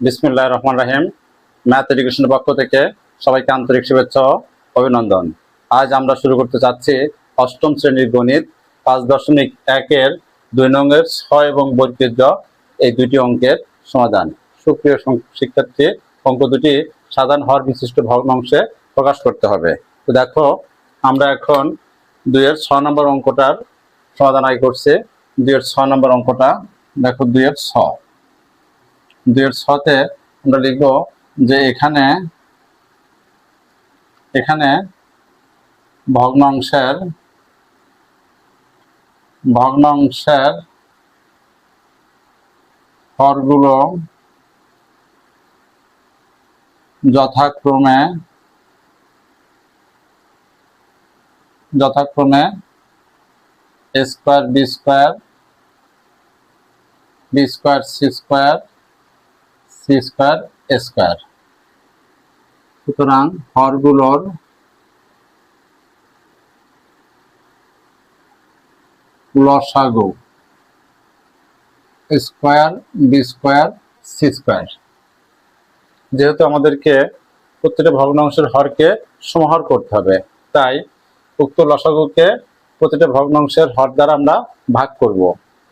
বিসমিল্লাহির রহমানির রহিম। ম্যাথ এডুকেশনের পক্ষ থেকে সবাইকে আন্তরিক শুভেচ্ছা ও অভিনন্দন। আজ আমরা শুরু করতে যাচ্ছি অষ্টম শ্রেণীর গণিত 5.1-এর 2 নংয়ের 6 এবং বর্গীয় এই দুটি অঙ্কের সমাধান। সুপ্রিয় শিক্ষার্থী, অঙ্ক দুটি সাধারণ হর বিশিষ্ট ভগ্নাংশে প্রকাশ করতে হবে। তো দেখো, আমরা এখন 2-এর 6 নম্বর অঙ্কটার সমাধান আগে করছি। 2-এর 6 নম্বর অঙ্কটা দেখো, 2-এর 6। 2-এর 6-তে আমরা লিখব যে এখানে ভগ্নাংশের হরগুলো যথাক্রমে a square b square b square c square c square a square. সুতরাং হরগুলোর লসাগু square B square C square. যেহেতু আমাদেরকে প্রত্যেকটা ভগ্নাংশের হরকে সমাহার করতে হবে, তাই উক্ত লসাগুকে প্রতিটা ভগ্নাংশের হর দ্বারা আমরা ভাগ করব।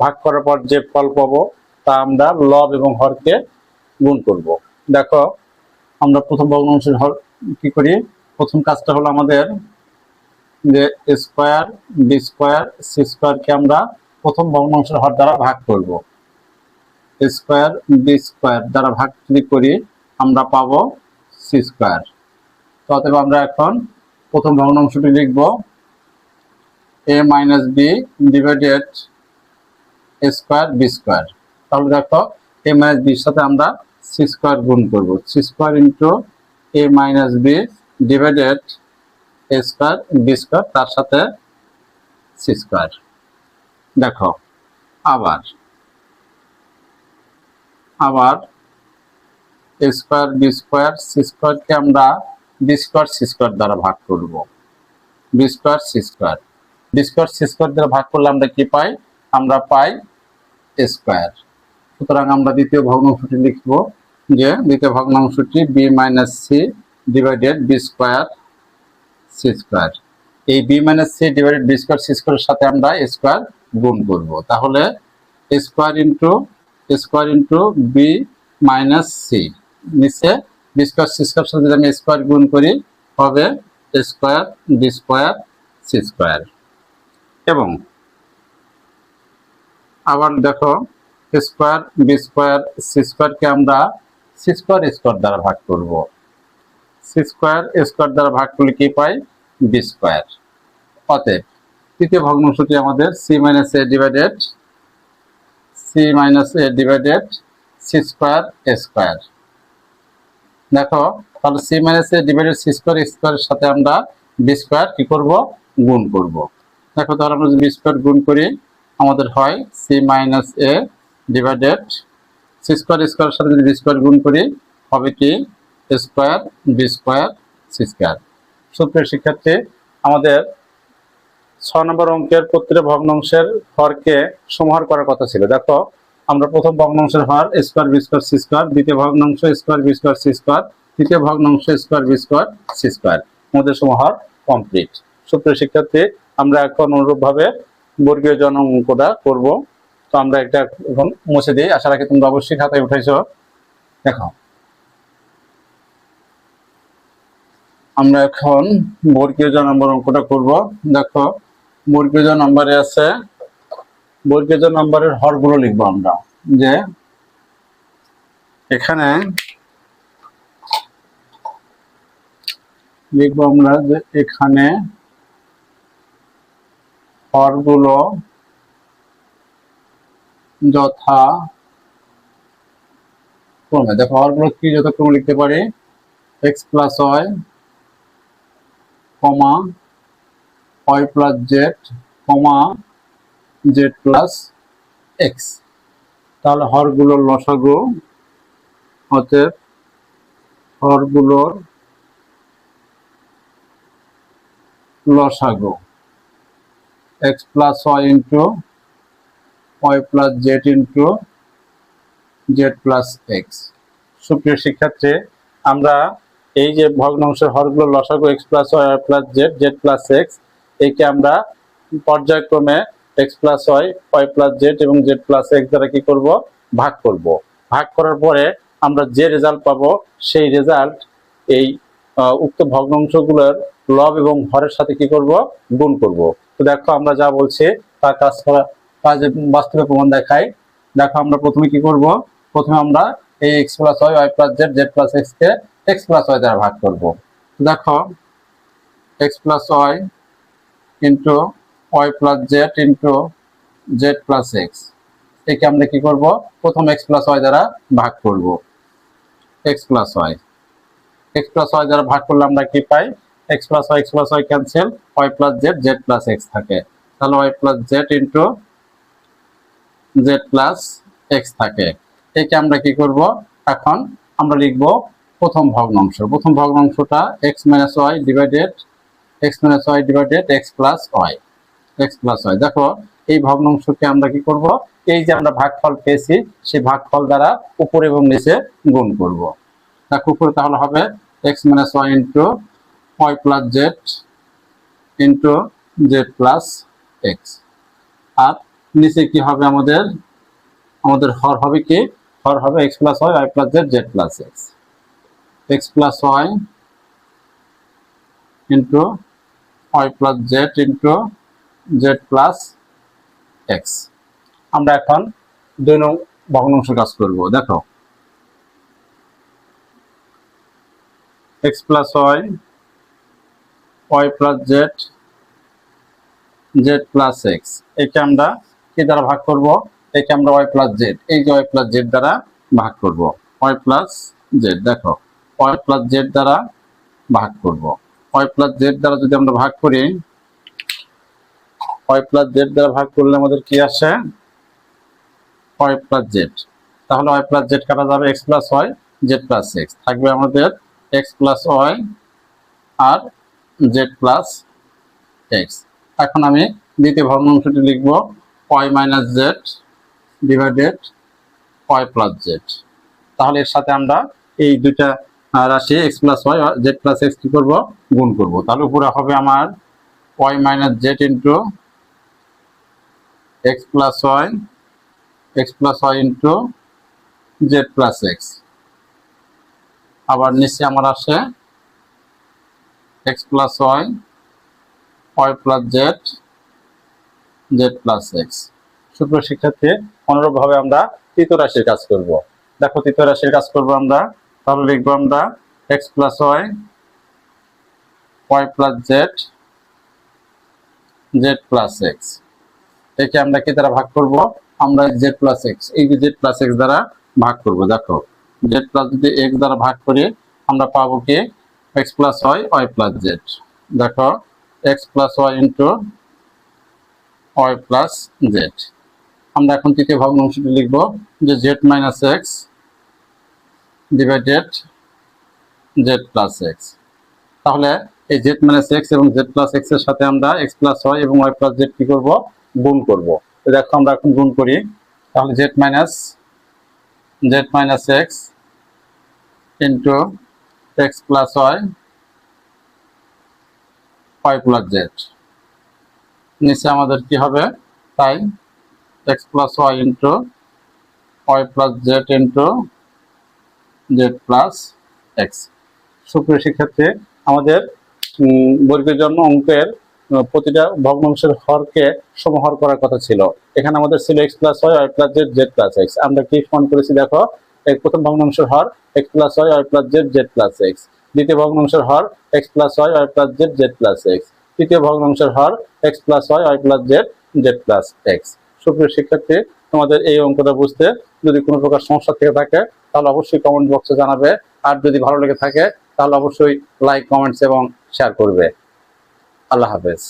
ভাগ করার পর যে ফল পাবো তা আমরা লব এবং হরকে গুণ করব। দেখো, আমরা প্রথম ভগ্নাংশের হর কি করি। প্রথম কাজটা হলো আমাদের যে স্কয়ার বি স্কয়ার সি স্কয়ারকে আমরা প্রথম ভগ্নাংশের হর দ্বারা ভাগ করব। স্কয়ার বি স্কয়ার দ্বারা ভাগ যদি করি আমরা পাবো সি স্কয়ার। অতএব আমরা এখন প্রথম ভগ্নাংশটি লিখব a minus B divided a square B square. তাহলে দেখো, a মাইনাস বির সাথে আমরা সি স্কয়ার গুণ করব। C square into a minus B divided a square B square, তার সাথে সি স্কয়ার। দেখো, আবার a square B square C স্কয়ারকে আমরা বি স্কয়ার সি স্কয়ার দ্বারা ভাগ করব। B square C square, B square C square দ্বারা ভাগ করলে আমরা কি পাই? আমরা পাই a স্কয়ার। সুতরাং আমরা দ্বিতীয় ভগ্নাংশটি লিখব যে দ্বিতীয় ভগ্নাংশটি B minus C divided B square C square. এই B minus C divided B square C স্কয়ারের সাথে আমরা a স্কয়ার গুণ করব। তাহলে a square into B minus C, নিচে বি স্কয়ার সি স্কয়ার সাথে যদি আমি স্কয়ার গুণ করি হবে a square B square C square. এবং আবার দেখো, স্কয়ার বি স্কয়ার সি স্কয়ারকে আমরা সি স্কয়ার স্কয়ার দ্বারা ভাগ করব। সি স্কয়ার স্কয়ার দ্বারা ভাগ করলে কি পাই? B square. অতএব তৃতীয় ভগ্নাংশটি আমাদের C minus A divided C square A square. দেখো, তাহলে C minus A divided C square স্কয়ারের সাথে আমরা বি স্কয়ার কি করব? গুণ করব। দেখো, তাহলে আমরা যদি বি স্কয়ার গুণ করি আমাদের হয় C minus A divided C square স্কয়ারের সাথে যদি বি স্কয়ার গুণ করি হবে কি? A square B square C square. সুপ্রিয় শিক্ষার্থী, আমাদের 6 নম্বর অঙ্কের প্রত্যেকটা ভগ্নাংশের হরকে সমাহার করার কথা ছিল। দেখো, আমরা প্রথম ভগ্নাংশের হর square B square C square, দ্বিতীয় ভগ্নাংশ square B square C square, তৃতীয় ভগ্নাংশ square B square C square. আমাদের সমাহার কমপ্লিট। সুপ্রিয় শিক্ষার্থী, আমরা এখন অনুরূপভাবে বর্গীয় জন অঙ্কটা করব। তো আমরা একটা এখন মুছে দিই। আশা রাখি তোমরা অবশ্যই খাতায় উঠাইছো। দেখো, আমরা এখন বর্গীয় জন নম্বর অঙ্কটা করব। দেখো, বর্গীয় জন নম্বরে আছে, বর্গীয় জন নম্বরের হরগুলো লিখবো আমরা। যে এখানে লিখবো আমরা যে এখানে হরগুলো যথাক্রমে, দেখো হরগুলো কি যথাক্রমে লিখতে পারি? X plus Y comma Y plus Z comma Z plus X. তাহলে হরগুলোর লসাগু, অতএব হরগুলোর লসাগু X plus Y into Y plus Z into Z plus x সুপ্রিয় শিক্ষার্থী, আমরা এই যে ভগ্নাংশের হরগুলো লসাগু x plus Y Y plus Z Z plus X, একে আমরা পর্যায়ক্রমে x plus Y Y plus Z এবং জেড প্লাস এক্স দ্বারা কি করব, ভাগ করব। ভাগ করার পরে আমরা যে রেজাল্ট পাবো সেই রেজাল্ট এই উক্ত ভগ্নাংশগুলোর লব এবং হরের সাথে কি করব, গুণ করব। তো দেখো আমরা যা বলছি তার কাজে বাস্তবে প্রমাণ দেখাই। দেখো আমরা প্রথমে কি করব, প্রথমে আমরা এই x plus Y Y plus Z Z plus X কে x প্লাস ওয়াই দ্বারা ভাগ করব। দেখো x plus Y into Y plus Z into Z plus X, একে আমরা কি করব, প্রথম x প্লাস ওয়াই দ্বারা ভাগ করব। x প্লাস ওয়াই দ্বারা ভাগ করলে আমরা কি পাই, x plus Y cancel, Y plus Z Z plus X থাকে, তাহলে Y plus Z into Z plus X থাকে। একে আমরা কি করব, এখন আমরা লিখব প্রথম ভগ্নাংশ। প্রথম ভগ্নাংশটা x minus Y divided x plus Y. দেখো এই ভগ্নাংশকে আমরা কি করব, এই যে আমরা ভাগফল পেয়েছি সেই ভাগফল দ্বারা উপর এবং নিচে গুণ করব। দেখো উপরে তাহলে হবে x minus Y into Y plus Z into Z plus X, আর নিচে কি হবে, আমাদের হর হবে কি, হর হবে x plus Y Y plus Z Z plus X, X plus Y into Y plus Z into Z plus x. আমরা এখন 2 নং ভগ্নাংশ কাজ করব। দেখো x plus Y Y plus Z Z plus X, একে আমরা কি দ্বারা ভাগ করব, একে আমরা ওয়াই প্লাস জেড, এই যে ওয়াই প্লাস জেড দ্বারা ভাগ করব। ওয়াই প্লাস জেড, দেখো ওয়াই প্লাস জেড দ্বারা ভাগ করব। ওয়াই প্লাস জেড দ্বারা যদি আমরা ভাগ করি, ওয়াই প্লাস জেড দ্বারা ভাগ করলে আমাদের কি আসে, ওয়াই প্লাস জেড, তাহলে ওয়াই প্লাস জেড কাটা যাবে, x plus Y Z plus X থাকবে আমাদের x প্লাস ওয়াই আর জেড প্লাস এক্স। এখন আমি দ্বিতীয় ভগ্নাংশটি লিখব Y minus Z divided Y plus Z, তাহলে এর সাথে আমরা এই দুইটা রাশি x plus Y Z plus X কি করব, গুণ করব। তাহলে উপরে হবে আমার Y minus Z into x plus Y into Z plus X, আবার নিচে আমার আসে x plus Y Y plus Z Z plus x. সুপ্রিয় শিক্ষার্থী, অনুরূপভাবে আমরা তৃতীয় রাশির কাজ করব। দেখো তৃতীয় রাশির কাজ করব আমরা, তাহলে লিখবো আমরা x plus Y Y plus Z Z plus X, একে আমরা কি দ্বারা ভাগ করব, আমরা জেড প্লাস এক্স, এই যে জেড প্লাস এক্স দ্বারা ভাগ করব। দেখো জেড প্লাস যদি এক্স দ্বারা ভাগ করি আমরা পাবো কি, x plus Y Y plus Z. দেখো x plus Y into Y plus Z. আমরা এখন তৃতীয় ভগ্নাংশটি লিখব যে Z minus X divided Z plus X, তাহলে এই জেড মাইনাস এক্স এবং জেড প্লাস এক্স এর সাথে আমরা x প্লাস ওয়াই এবং ওয়াই প্লাস জেড কি করব, গুণ করব। দেখো আমরা এখন গুণ করি, তাহলে Z minus X into X plus Y Y plus Z, নিচে আমাদের কি হবে, তাই X plus Y into Y plus Z into Z plus x. সুপ্রিয় শিক্ষার্থী, আমাদের বর্গের জন্য অঙ্কের প্রতিটা ভগ্নাংশের হরকে সমহর করার কথা ছিল। এখানে আমাদের ছিল x plus Y Y plus Z Z plus x, আমরা কি সমান করেছি, দেখো এই প্রথম ভগ্নাংশের হর x plus Y Y plus Z Z plus x, দ্বিতীয় ভগ্নাংশের হর x plus Y Y plus Z Z plus x, তৃতীয় ভগ্নাংশের হর x plus Y Y plus Z Z plus x. সুপ্রিয় শিক্ষার্থী, তোমাদের এই অঙ্কটা বুঝতে যদি কোনো প্রকার সমস্যা থেকে থাকে তাহলে অবশ্যই কমেন্ট বক্সে জানাবে, আর যদি ভালো লেগে থাকে তাহলে অবশ্যই লাইক, কমেন্টস এবং শেয়ার করবে। আল্লাহ হাফেজ।